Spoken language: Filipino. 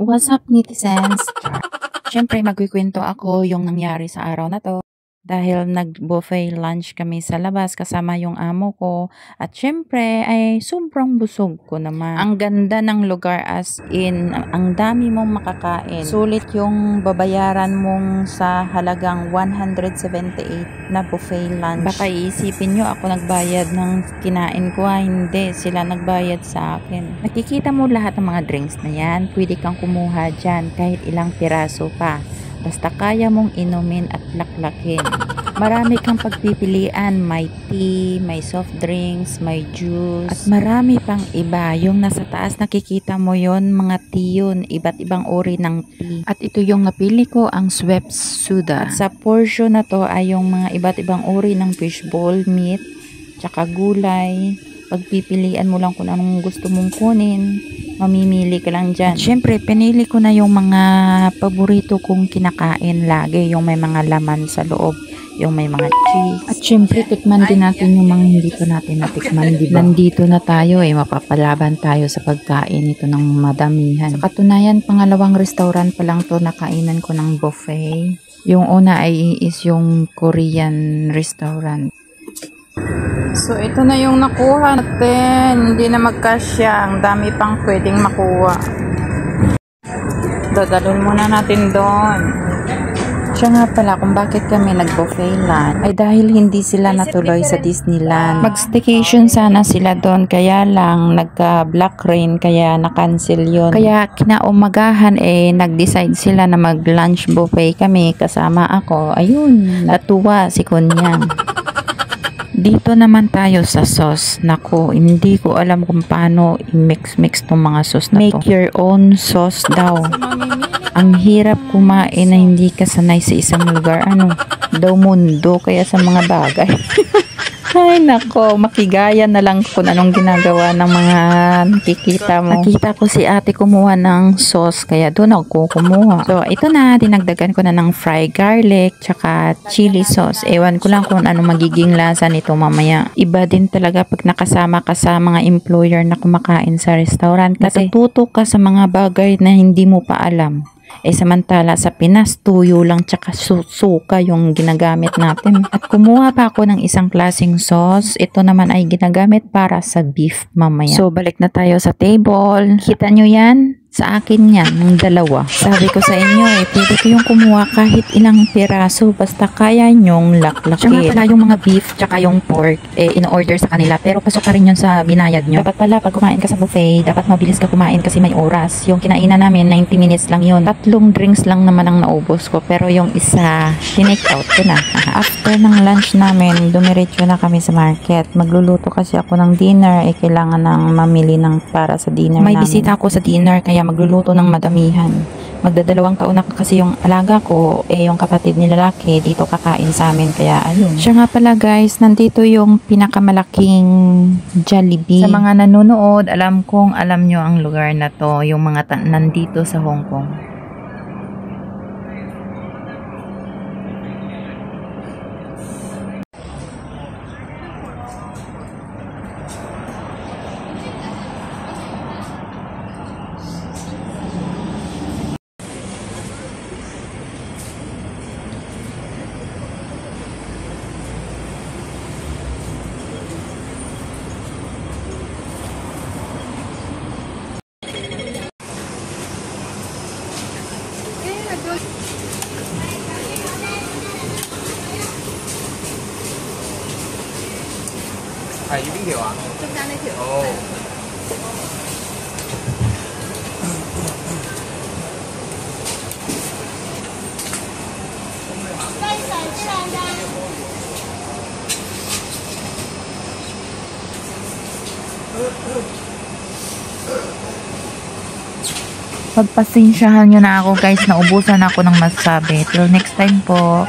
What's up, netizens? Siyempre, magkikwento ako yung nangyari sa araw na to. Dahil nag-buffet lunch kami sa labas kasama yung amo ko. At syempre ay sobrang busog ko naman. Ang ganda ng lugar, as in, ang dami mong makakain. Sulit yung babayaran mong sa halagang 178 na buffet lunch. Baka iisipin nyo ako nagbayad ng kinain ko. Hindi, sila nagbayad sa akin. Nakikita mo lahat ng mga drinks na yan. Pwede kang kumuha dyan kahit ilang piraso pa. Basta kaya mong inumin at laklakin. Marami kang pagpipilian. May tea, may soft drinks, may juice. At marami pang iba. Yung nasa taas nakikita mo yon, mga tea yun. Iba't ibang uri ng tea. At ito yung napili ko, ang Schweppes Soda. At sa portion na to ay yung mga iba't ibang uri ng fishball, meat, tsaka gulay. Pagpipilian mo lang kung anong gusto mong kunin. Mamimili ka lang dyan. At syempre, pinili ko na yung mga paborito kong kinakain lagi. Yung may mga laman sa loob. Yung may mga cheese. At syempre, tikman din natin yung mga hindi pa natin natikman. Diba? Nandito na tayo mapapalaban tayo sa pagkain ito ng madamihan. Sa katunayan, pangalawang restaurant pa lang to nakainan ko ng buffet. Yung una ay is yung Korean restaurant. So, ito na yung nakuha natin. Hindi na magkasya. Ang dami pang pwedeng makuha. Dadalhin muna natin doon. Siya nga pala kung bakit kami nag-buffet lunch ay dahil hindi sila natuloy sa Disneyland. Mag-staycation sana sila doon, kaya lang nagka-black rain kaya na-cancel yun. Kaya kinaumagahan nag-decide sila na mag-lunch buffet kami kasama ako. Ayun, natuwa si Kunyang. Dito naman tayo sa sauce. Naku, hindi ko alam kung paano i-mix tong mga sauce na to. Make your own sauce daw. Ang hirap kumain na hindi ka sanay sa isang lugar. Daw mundo kaya sa mga bagay. Ay nako, makigaya na lang kung anong ginagawa ng mga nakikita mo. Nakita ko si ate kumuha ng sauce, kaya doon ako kumuha. So ito na, dinagdagan ko na ng fried garlic, tsaka chili sauce. Ewan ko lang kung ano magiging lasa nito mamaya. Iba din talaga pag nakasama ka sa mga employer na kumakain sa restaurant. Kasi natuto ka sa mga bagay na hindi mo pa alam. Samantala sa Pinas, tuyo lang tsaka suka yung ginagamit natin. At kumuha pa ako ng isang klaseng sauce. Ito naman ay ginagamit para sa beef mamaya. So balik na tayo sa table. Kita nyo yan? Sa akin yan, ng dalawa. Sabi ko sa inyo pwede kayong kumuha kahit ilang piraso basta kaya nyong laklakin. Siya nga pala yung mga beef tsaka yung pork, in-order sa kanila pero pasok pa rin yun sa binayad nyo. Dapat pala pag kumain ka sa buffet, dapat mabilis ka kumain kasi may oras. Yung kinainan namin, 90 minutes lang yun. 3 drinks lang naman ang naubos ko pero yung isa, tinake out ko na. After ng lunch namin, dumiretso na kami sa market. Magluluto kasi ako ng dinner, kailangan ng mamili ng para sa dinner namin. May bisita ako sa dinner kaya magluluto ng madamihan. Magdadalawang taon na kasi yung alaga ko, yung kapatid ni lalaki dito kakain sa amin, kaya ayun. Siya nga pala guys, nandito yung pinakamalaking Jollibee. Sa mga nanonood, alam kong alam nyo ang lugar na to, yung mga nandito sa Hong Kong. Pagpasensyahan nyo na ako guys, naubusan ako ng masabi. Till next time po.